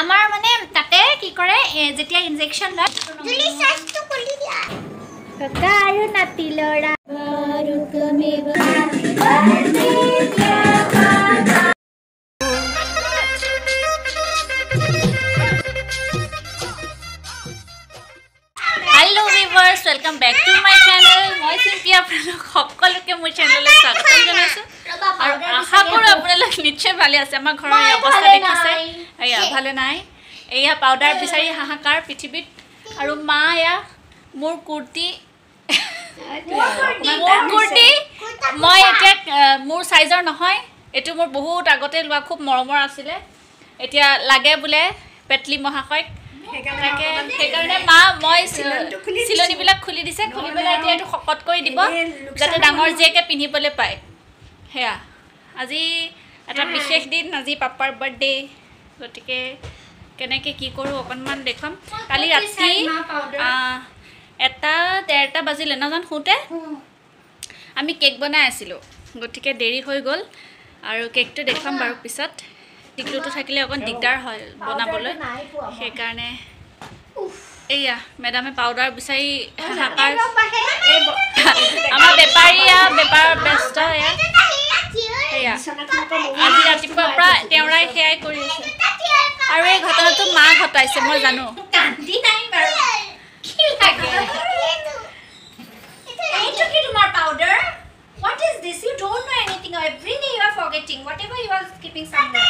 আমাৰ মানে তাতে কি কৰে যেতিয়া ইনজেকচন লয় জুলি সাইজটো খুলি দিয়া ককা আৰু নাতি লৰা Hello viewers, welcome back to my channel. মই চিম্পিয়া আপোনালোক সকলোকে মোৰ চেনেললৈ স্বাগতম জনাইছো আৰু আশা কৰোঁ আপোনালোক নিশ্চয় ভালে আছে আমাৰ ঘৰৰ এই অৱস্থা দেখিছে এয়া ভালে নাই এয়া পাউডাৰ বিচাৰি হাহাকাৰ পৃথিৱীত আৰু মা এয়া মোৰ কুৰ্তি মই এতিয়া মোৰ সাইজৰ নহয় এটো মোৰ বহুত আগতে লোৱা খুব মৰমৰ আছিলে এতিয়া লাগে বুলে পেটলি মহাশয় সেইকাৰণে মা মই চিলনিবিলাক খুলি দিছে খুলি পেলাই এতিয়া এইটো শকত কৰি দিব যাতে ডাঙৰ জীয়েকে পিন্ধিবলৈ পায় হেয়া আজি এটা বিশেষ দিন আজি পাপাৰ বাৰ্থডে গতিকে কেনেকৈ কি কৰোঁ অকণমান দেখুৱাম কালি ৰাতি 1:30 বাজিলে নাজান শুতে আমি কেক বনাই আছিলোঁ গতিকে দেৰি হৈ গ'ল আৰু কেকটো দেখুৱাম বাৰু পিছত টিকলুটো থাকিলে অকণ দিগদাৰ হয় বনাবলৈ সেইকাৰণে এয়া মেডামে পাউডাৰ বিচাৰি হাহাকাৰ আমাৰ বেপাৰীয়া বেপাৰ ব্যস্ত এয়া আজি ৰাতিপুৱাৰ পৰা তেওঁৰাই সেয়াই কৰি আছে আৰু এই ঘটনাটো মা ঘটাইছে মই জানো What is this? You don't know anything. Every day you are forgetting. Whatever you are keeping somewhere.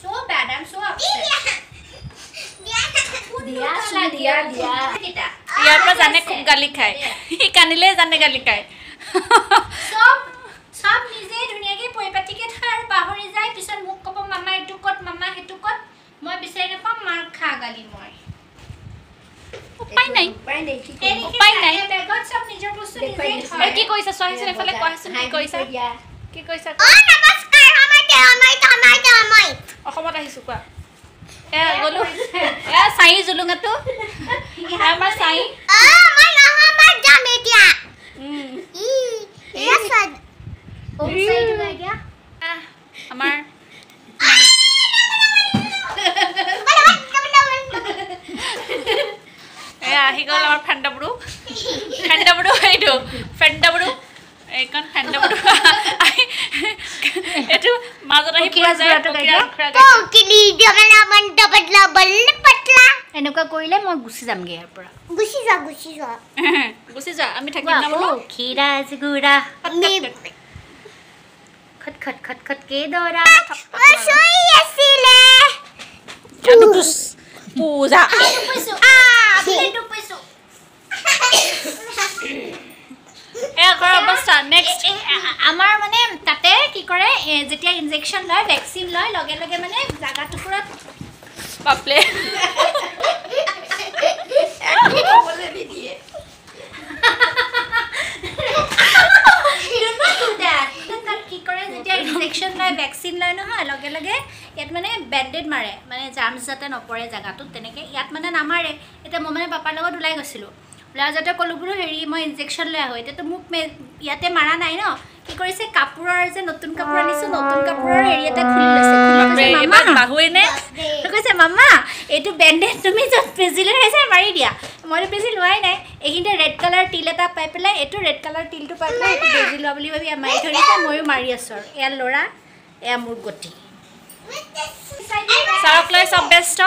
So bad. I'm so upset. Dia. Yaar pa jane khub gali khai. Hi kanile jane gali khai. Sob nije duniya ke poipati ke thar bahori jai pisan muk kopo mama etu kot mama hetu kot. Moi bisai na pam mar kha gali moi. উপায় নাই বেগত সব নিজৰ বস্তু নিজে হয় কি কৈছা সহিছে ফলে কোৱাচোন কি কৈছা অ নমস্কাৰ আমাই অসমত আহিছো কোৱা এ গলো এ সাই জুলুঙাটো আমাৰ সাই মই নহয় যাম এতিয়া ইয়াসদ ওম সাই দুগাই দিয়া আমাৰ আহি গ'ল আমাৰ ফেণ্ডাবড়ো এইটো ফেণ্ডাবড়ো এইখন ফেণ্ডাবড়ো এইটো মাজত আহি পোৱা যায় এনেকুৱা কৰিলে মই গুচি যামগৈ ইয়াৰ পৰা গুচি যা আমি থাকিম না বোলো খিৰাজ গুৰা খট খট খট খট কে দৰা সই আছিলে পূজা নেক্সট আমাৰ মানে তাতে কি কৰে যেতিয়া ইনজেকচন লয় ভেকচিন লয় লগে লগে মানে জাগা টুকুৰাত বাপলে কি কৰে যেতিয়া ইনজেকচন লয় ভেকচিন লয় নহয় লগে লগে ইয়াত মানে বেণ্ডেড মাৰে মানে জাৰ্মছ যাতে নপৰে জাগাটোত তেনেকৈ ইয়াত মানে নামাৰে এতিয়া মই মানে পাপাৰ লগত ওলাই গৈছিলোঁ ওলাই যাতে ক'লোঁ বোলো হেৰি মই ইনজেকশ্যন লৈ আহোঁ এতিয়াতো মোক ইয়াতে মাৰা নাই ন কি কৰিছে কাপোৰৰ যে নতুন কাপোৰ আনিছোঁ নতুন কাপোৰৰ হেৰি এটা খুলি লৈছে কৈছে মামা এইটো বেণ্ডেড তুমি য'ত বেজি লৈ আহিছা মাৰি দিয়া মইতো বেজি লোৱাই নাই এইখিনিতে ৰেড কালাৰ তিল এটা পাই পেলাই এইটো ৰেড কালাৰ তিলটো পাই পেলাই এইটো বেজি লোৱা বুলি ভাবি মাৰি ধৰিছে ময়ো মাৰি আছোঁ আৰু এয়া ল'ৰা এয়া মোৰ গতি চাৰক লৈ চব ব্যস্ত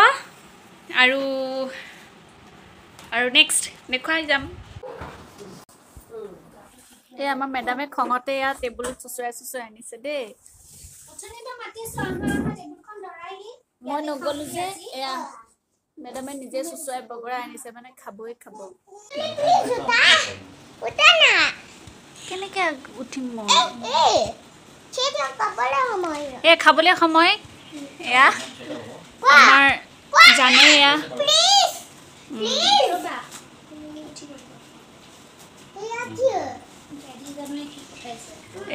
আৰু নেক্সট দেখুৱাই যাম এই আমাৰ মেডামে খঙতে এয়া টেবুল চুচুৰাই আনিছে দেই মই নগ'লো যে এয়া মেডামে নিজে চুচুৰাই বগৰাই আনিছে মানে খাবই খাব কেনেকৈ উঠিম মই এয়া খাবলৈ সময় এয়া আমাৰ জানে এয়া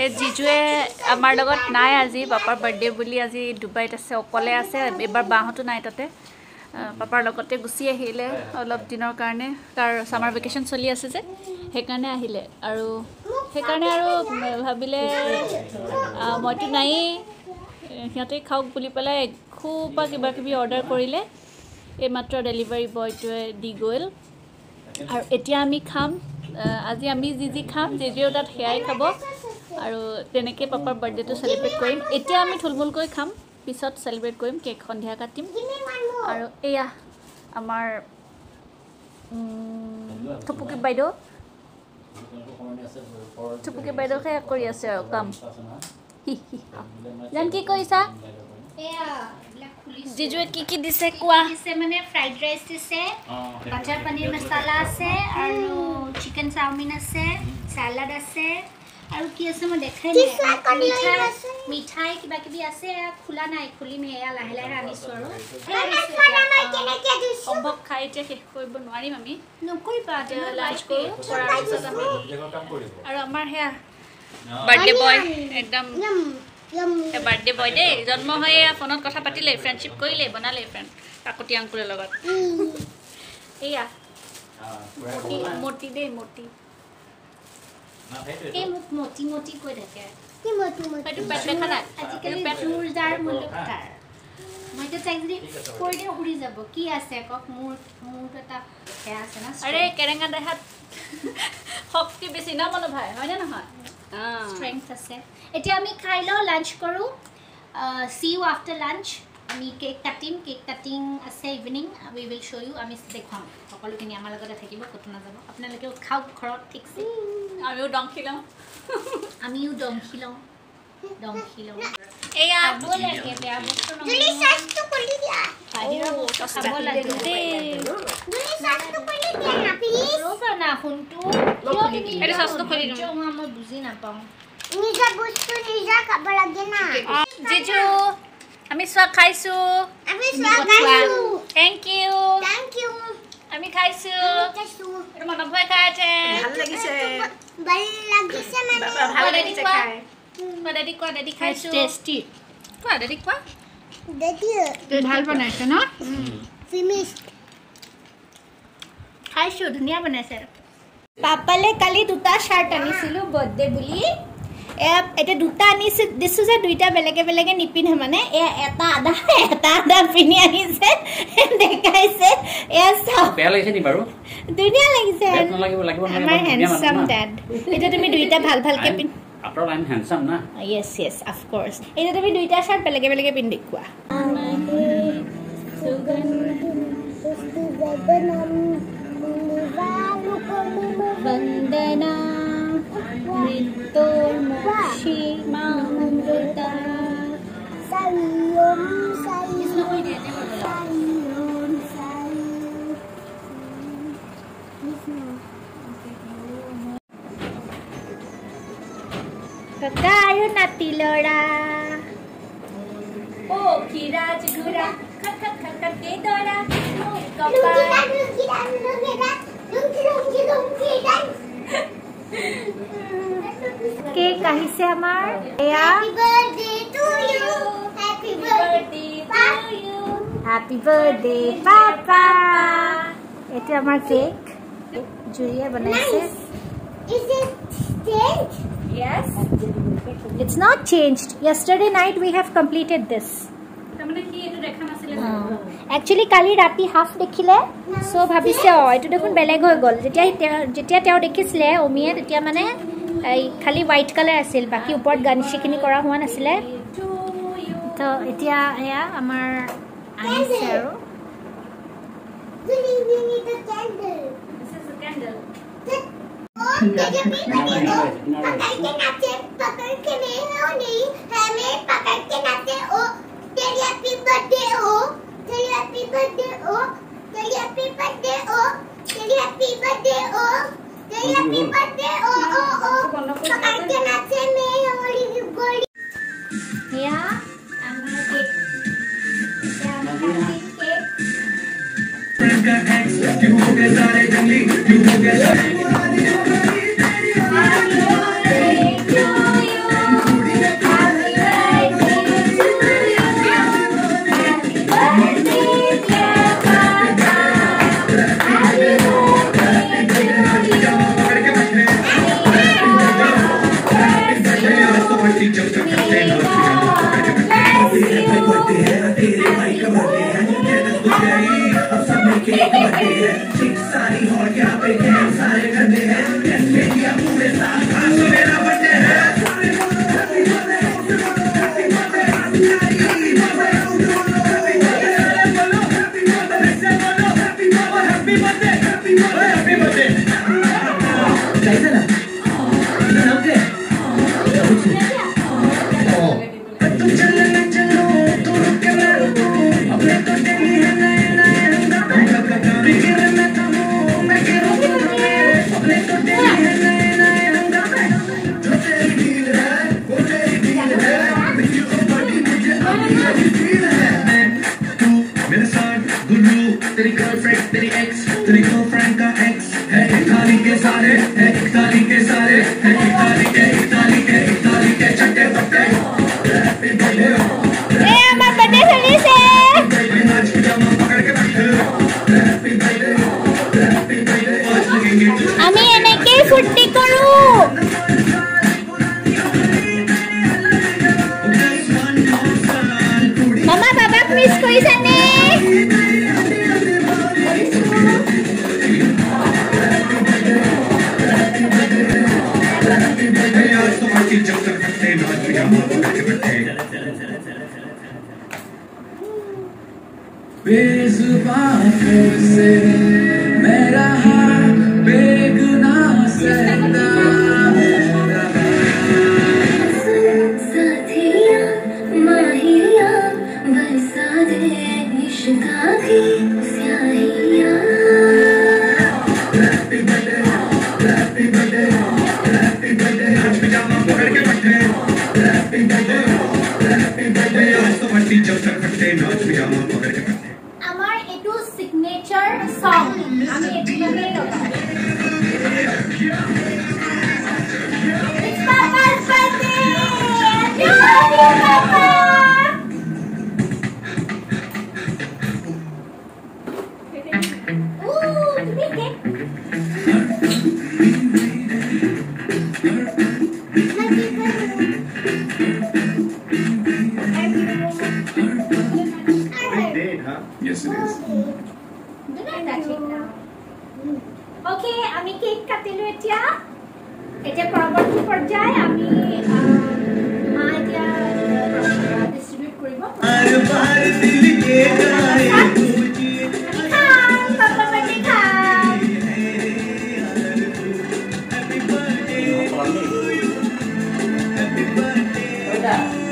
এই জিজুৱে আমাৰ লগত নাই আজি পাপাৰ বাৰ্থডে বুলি আজি ডুবাইত আছে অকলে আছে এবাৰ বাহঁতো নাই তাতে পাপাৰ লগতে গুচি আহিলে অলপ দিনৰ কাৰণে তাৰ সামাৰ ভেকেশ্যন চলি আছে যে সেইকাৰণে আহিলে আৰু সেইকাৰণে আৰু ভাবিলে মইতো নাই সিহঁতে খাওক বুলি পেলাই এসোপা কিবা কিবি অৰ্ডাৰ কৰিলে এইমাত্ৰ ডেলিভাৰী বয়টোৱে দি গ'ল আৰু এতিয়া আমি খাম আজি আমি যি খাম যেও তাত হেয়াই খাব আৰু তেনেকৈ পাপাৰ বাৰ্থডেটো চেলিব্ৰেট কৰিম এতিয়া আমি থুলমুলকৈ খাম পিছত চেলিব্ৰেট কৰিম কেক সন্ধিয়া কাটিম আৰু এয়া আমাৰ থুপুকি বাইদেউ সেয়া কৰি আছে আৰু কাম জান কি কৰিছা জিজুৱে কি দিছে কোৱা দিছে মানে ফ্ৰাইড ৰাইচ দিছে বাটাৰ পনীৰ মছলা আছে আৰু চিকেন চাওমিন আছে সালাড আছে আৰু কি আছে মই দেখাই নাই মিঠাই কিবা কিবি আছে খোলা নাই খুলিম এয়া লাহে লাহে আনিছো আৰু সম্ভৱ খাই এতিয়া শেষ কৰিব নোৱাৰিম আমি নকৰিবা লাঞ্চ কৰোঁ কৰাৰ পিছত আমি আৰু আমাৰ সেয়া বাৰ্থডে বয় একদম বাৰ্থডে বয় দেই জন্ম হৈ ফোনত কথা পাতিলে ফ্ৰেণ্ডশ্বিপ কৰিলে বনালে ফ্ৰেণ্ড কাকতি আংকুলৰ লগত এয়া মতি দেই মতি এই মোক মতি মতি কৈ থাকে সেইটো পেট দেখা নাই আজিকালি জোৰদাৰ মূল্যকাৰ মই এতিয়া তাইক যদি কৈ দিওঁ উৰি যাব কি আছে কওক মোৰ এটা সেয়া আছে না আৰে কেৰেঙা দেহাত শক্তি বেছি ন মনো ভাই হয়নে নহয় strength আছে এতিয়া আমি খাই লও লাঞ্চ কৰো see you after lunch আমি কেক কাটিং আছে evening we will show you আমি দেখাম সকলোখিনি আমাৰ লগতে থাকিব কত না যাব আপোনালোকে খাও ঘৰত ঠিকছে আমিও ডংকি লওঁ এয়া বলে কে বেয়া বস্তু নহয় জুলি সাজটো কৰি দিয়া বাহিৰৰ বস্তু খাব লাগে দেই জুলি সাজটো কৰি দিয়া না প্লিজ ৰবা না শুনটো এটা সাজটো খুলি দিম মই বুজি নাপাওঁ নিজা বস্তু নিজা খাব লাগে না জিজু আমি সব খাইছো থ্যাংক ইউ আমি খাইছো এটা মন ভয় খাইছে ভাল লাগিছে মানে ভাল লাগিছে খাই দাদি খাইছো টেস্টি কোৱা দাদি কোৱা দাদি ভাল বনাইছে ন ফিনিশড খাইছো ধুনীয়া বনাইছে পাপালে কালি দুটা শাৰ্ট আনিছিলো বাৰ্থডে বুলি এটা দুটা আনিছে দিছো যে দুইটা বেলেগে নিপিনে মানে এটা আধা পিনি আনিছে দেখাইছে বেয়া লাগিছে নি বাৰু ধুনীয়া লাগিছে লাগিব আমাৰ হ্যান্ডসাম ড্যাড এটা তুমি দুইটা ভালকে pin After I'm handsome, na? Yes, of course. Ini tapi duita shirt belege pindik gua. Vandana Ritul Moshi Mamrita Sayum Kakayo nati lora. Oh, kiraj gura. Kak ke dora. Cake kahise amar. Happy birthday to you. Happy birthday to you. Happy birthday, Papa. Ito amar cake. Julia banaise. Is it changed? Yes. It's not changed. Yesterday night we have completed this. Actually, kali rati half dekhile. So bhabise etu dekhun beleg hoy gol. Jetia teo dekhisile omie tetia mane khali white color asil baki upor garnish khini kora hua nasile. To etia ya amar anise aru. We need a candle. This is a candle. पकड़ के नहीं हो नहीं हमें पकड़ के नाचे ओ तेरी happy birthday ओ तेरी happy birthday ओ तेरी हैप्पी बर्थडे ओ तेरी हैप्पी बर्थडे ओ तेरी हैप्पी बर्थडे ओ पकड़ के नाचे मैं होली गोली Yeah, I'm gonna take बेजुबान से मेरा हाथ बेगुनाह सहता साथिया माहिया बरसा दे इश्का की स्याहिया happy birthday happy birthday happy birthday आज पिजामा पकड़ के बैठे हैप्पी बर्थडे हैप्पी बर्थडे आज तो मट्टी जब तक फटते नाच पिजामा पकड़ के बैठे আমার এটু সিগনেচার সং আমি এভাবে লগাই It's Papa's birthday! Happy birthday, Papa! Ooh, তুমি cake Yes, it is. Okay আমি কেক কাটিলো এতিয়া এতিয়া পৰৱৰ্তী পৰ্যায় আমি মা এতিয়া ডিস্ট্ৰিবিউট কৰিব हर बार दिल के गाए খাম পাপা বাৰ্থডে খাম happy birthday happy birthday happy birthday happy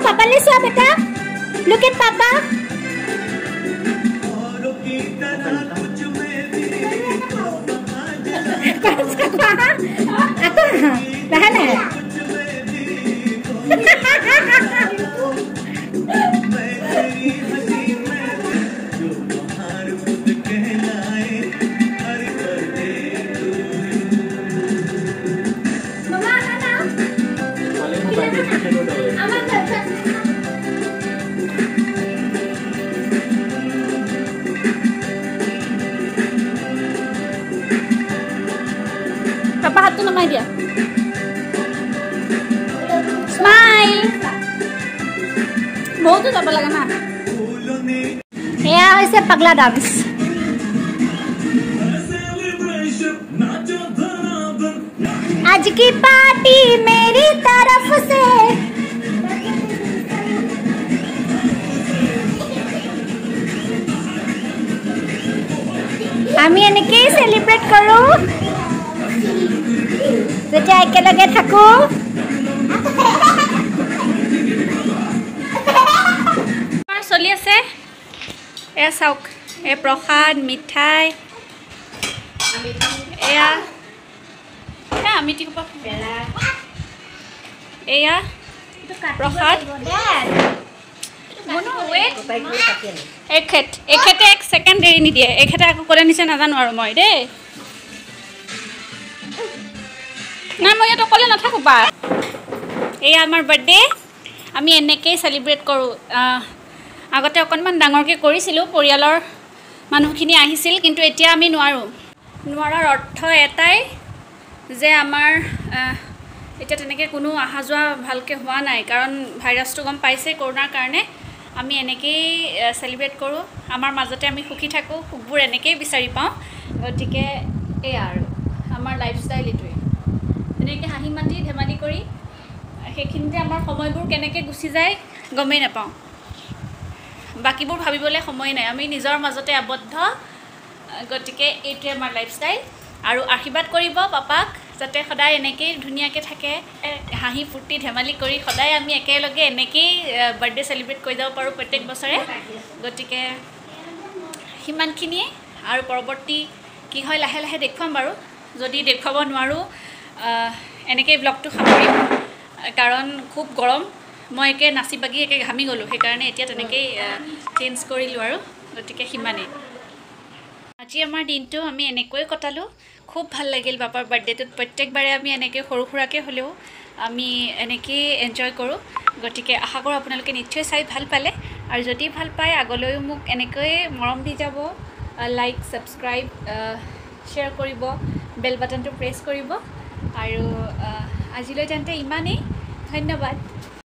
Papa, let's swap it up. Look at Papa. Papa hat to naman dia. Smile. बहुत तो लगा ना. यहाँ इसे पगला डांस. आज की पार्टी मेरी तरफ से. আমি এনেকে সেলিব্রেট কৰো যেতিয়া একেলগে থাকো চলি আছে এয়া চাওক এই প্ৰসাদ মিঠাই এয়া আমিতি এয়া প্ৰসাদ এখেতে এক ছেকেণ্ড দেৰি নিদিয়ে এখেতে আকৌ ক'লে নিছে নাজানো আৰু মই দেই নাই মই ইয়াত অকলে নাথাকোঁ বা এয়া আমাৰ বাৰ্থডে আমি এনেকৈয়ে চেলিব্ৰেট কৰোঁ আগতে অকণমান ডাঙৰকৈ কৰিছিলোঁ পৰিয়ালৰ মানুহখিনি আহিছিল কিন্তু এতিয়া আমি নোৱাৰাৰ অৰ্থ এটাই যে আমাৰ এতিয়া তেনেকৈ কোনো অহা যোৱা ভালকৈ হোৱা নাই কাৰণ ভাইৰাছটো গম পাইছে কৰোণাৰ কাৰণে আমি এনেকৈয়ে চেলিব্ৰেট কৰোঁ আমাৰ মাজতে আমি সুখী থাকোঁ সুখবোৰ এনেকৈয়ে বিচাৰি পাওঁ গতিকে এয়া আৰু আমাৰ লাইফষ্টাইল এইটোৱে এনেকৈ হাঁহি মাতি ধেমালি কৰি সেইখিনিতে আমাৰ সময়বোৰ কেনেকৈ গুচি যায় গমেই নাপাওঁ বাকীবোৰ ভাবিবলৈ সময় নাই আমি নিজৰ মাজতে আবদ্ধ গতিকে এইটোৱে আমাৰ লাইফষ্টাইল আৰু আশীৰ্বাদ কৰিব পাপাক যাতে সদায় এনেকেই ধুনীয়াকৈ থাকে হাঁহি ফূৰ্তি ধেমালি কৰি সদায় আমি একেলগে এনেকেই বাৰ্থডে চেলিব্ৰেট কৰি যাব পাৰোঁ প্ৰত্যেক বছৰে গতিকে সিমানখিনিয়ে আৰু পৰৱৰ্তী কি হয় লাহে লাহে দেখুৱাম বাৰু যদি দেখুৱাব নোৱাৰোঁ এনেকৈ ব্লগটো সামৰিম কাৰণ খুব গৰম মই একে নাচি বাগি একে ঘামি গ'লোঁ সেইকাৰণে এতিয়া তেনেকেই চেঞ্জ কৰিলোঁ আৰু গতিকে সিমানেই আজি আমাৰ দিনটো আমি এনেকৈ কটালোঁ খুব ভাল লাগিল বাপাৰ বাৰ্থডেটোত প্ৰত্যেকবাৰে আমি এনেকৈ সৰু সুৰাকৈ হ'লেও আমি এনেকৈ এনজয় কৰোঁ গতিকে আশা কৰোঁ আপোনালোকে নিশ্চয় চাই ভাল পালে আৰু যদি ভাল পায় আগলৈও মোক এনেকৈ মৰম দি যাব লাইক ছাবস্ক্ৰাইব শ্বেয়াৰ কৰিব বেল বাটনটো প্ৰেছ কৰিব আৰু আজিলৈ তেন্তে ইমানেই ধন্যবাদ